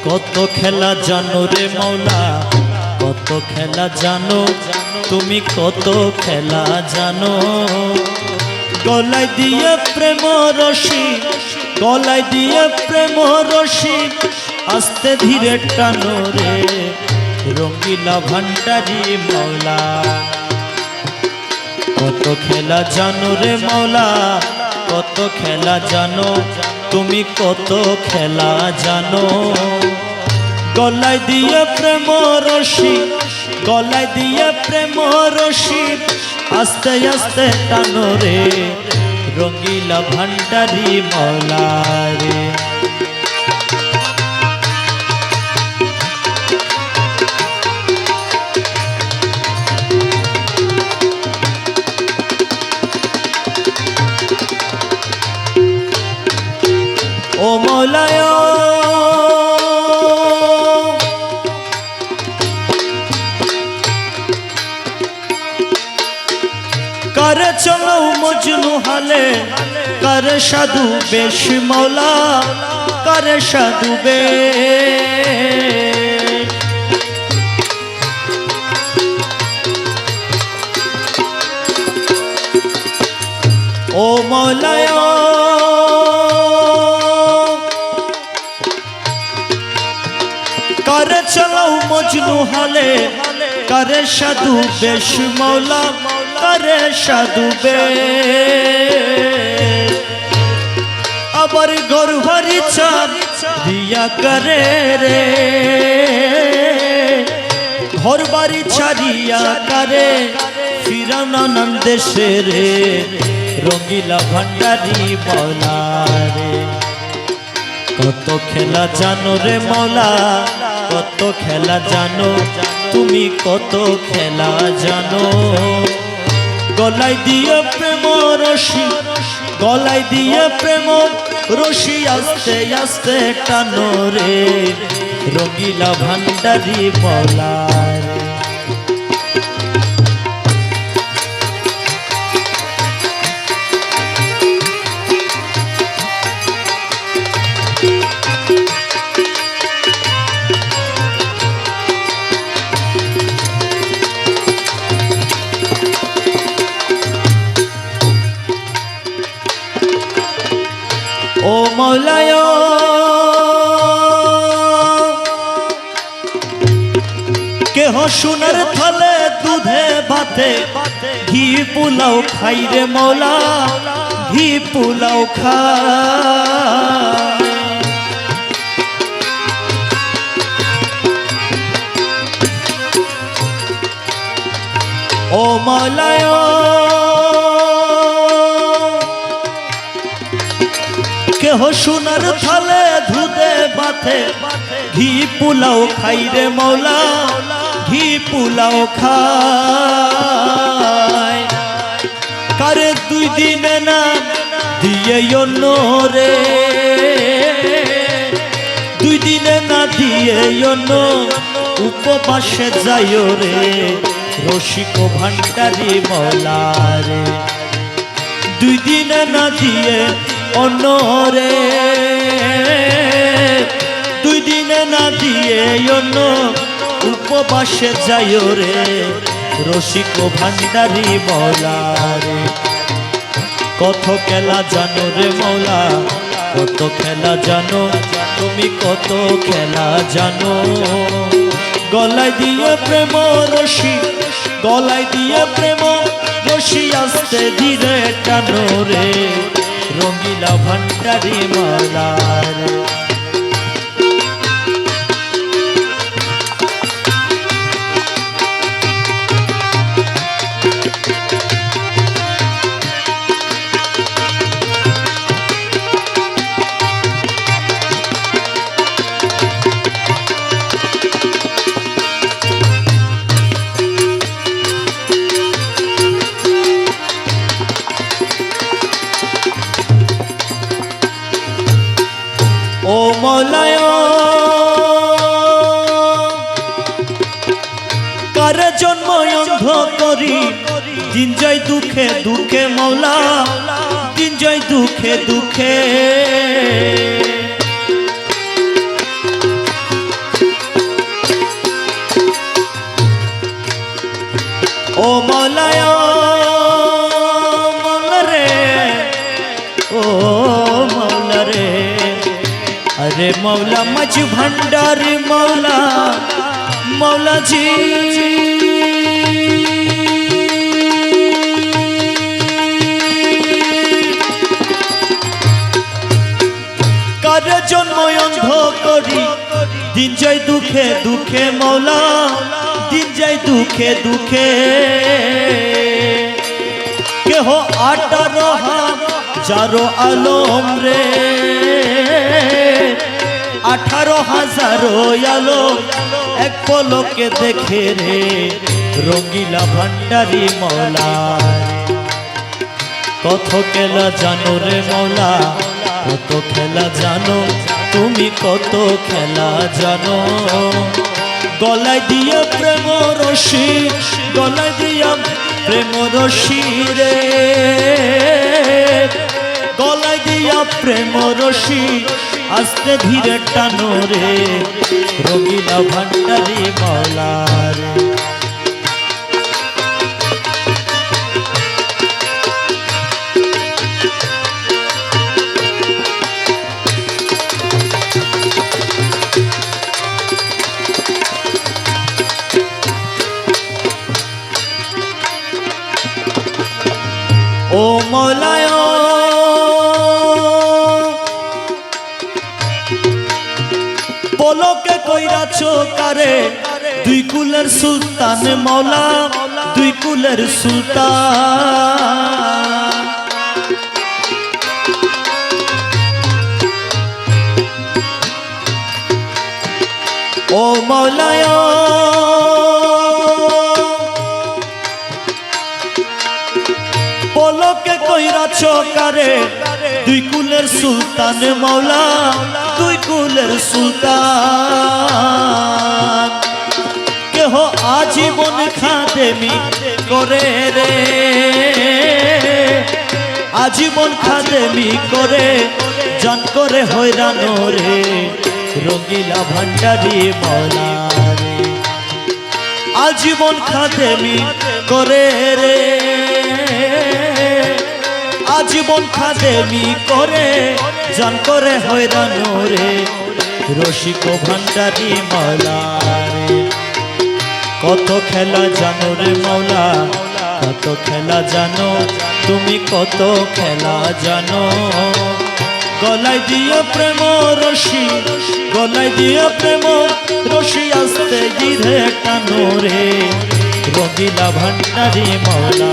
কত খেলা জানো রে মৌলা, কত খেলা জানো তুমি, কত খেলা জানো। গলায় দিয়ে প্রেম রশি, গলায় দিয়ে প্রেম রশি, আস্তে ধীরে টানো রে রঙ্গিলা ভান্ডারি মৌলা। কত খেলা জানো রে মৌলা, কত খেলা জানো তুমি, কত খেলা জানো। গলায় দিয়ে প্রেম রশি, গলায় দিয়ে প্রেম রশি, আস্তে আস্তে টানো রে রঙ্গিলা ভান্ডারি মৌলা রে। ও মৌলায় করে চলো মজনু হালে, করে সাধু বেশ মৌলা, করে সাধু বেশ। ও মৌলায় করে চলো মজনু হালে, করে সাধু বেশ মৌলা, করে সাধু বেশ। আবার গর্ভরি চাঁদ দিয়া করে রে, ঘর বাড়ি ছাড়িয়া করে ফিরা নানান দেশে রে রঙ্গিলা ভান্ডারি মৌলা রে। কত খেলা জানো রে মৌলা, কত খেলা জানো তুমি, কত খেলা জানো। গলায় দিয়ে প্রেম রশি, গলায় দিয়ে প্রেম রশি, আস্তে আস্তে টানো রে রঙ্গিলা ভান্ডারি মৌলা রে। ও মৌলায় কেহ সোনার থালে দুধে ভাতে ঘি পোলাও খাই রে মৌলা, ঘি পোলাও খাই। ও মৌলায় কেহ সোনার থালে দুধে ভাতে ঘি পোলাও খাই রে মৌলা, ঘি পোলাও খাই। কারে দুই দিনে না দিয়ে অন্য রে, দুই দিনে না দিয়ে অন্য উপবাসে যাই রে রসিক ভান্ডারি মৌলা রে। দুই দিনে না দিয়ে অন্য রে, দুই দিনে না দিয়ে অন্য উপবাসে যাই রে রসিক ভান্ডারি মৌলা রে। কত খেলা জানো রে মৌলা, কত খেলা জানো তুমি, কত খেলা জানো। গলায় দিয়ে প্রেম রশি, গলায় দিয়ে প্রেম রশি, আস্তে ধীরে টানো রে রঙ্গিলা ভান্ডারি মৌলা রে। ও মৌলায় কারে জন্ম অন্ধ করি, দিন যায় দুঃখে দুঃখে মৌলা, দিন যায় দুঃখে দুঃখে। मौला मज भंडारी मौला मौला जी कारे जन्म अंध करी दिन जाय दुखे दुखे मौला दिन जाय दुखे दुखे के हो 18,000 आलम रे 18,000 आलो एक पलके देखे रे रंगीला भंडारी मौला कत खेला जानो रे मौला कत खेला जानो तुमी कत खेला जानो गलाय दिया प्रेम रशी गलाय दिया प्रेम रशी रे गलाय दिया प्रेम रशी आस्ते धीरे टानो रे रंगीला भंडारी मौला रे ओ मौलायो बोलो के कोईरा चोकारे दुई कुलेर सुल्तान मौला दुई कुलेर सुल्तान ओ मौलायो बोलो के कोईरा चोकारे दुई कुलेर सुल्तान मौला दुई कुलेर सुल्तान के हो आजीवन खादेमी करे रे आजीवन खादेमी करे जान करे हैरानो रे रंगीला भंडारी मौला रे आजीवन खादेमी करे रे आजीवन खादेमी करे जान करे हैरानो रे रसिक भंडारी मौला रे कत खेला जानो रे मौला कत खेला जानो तुमी कत खेला जानो गलाय दिया प्रेम रशी गलाय दिया प्रेम रशी आस्ते धीरे टानो रे रंगीला भंडारी मौला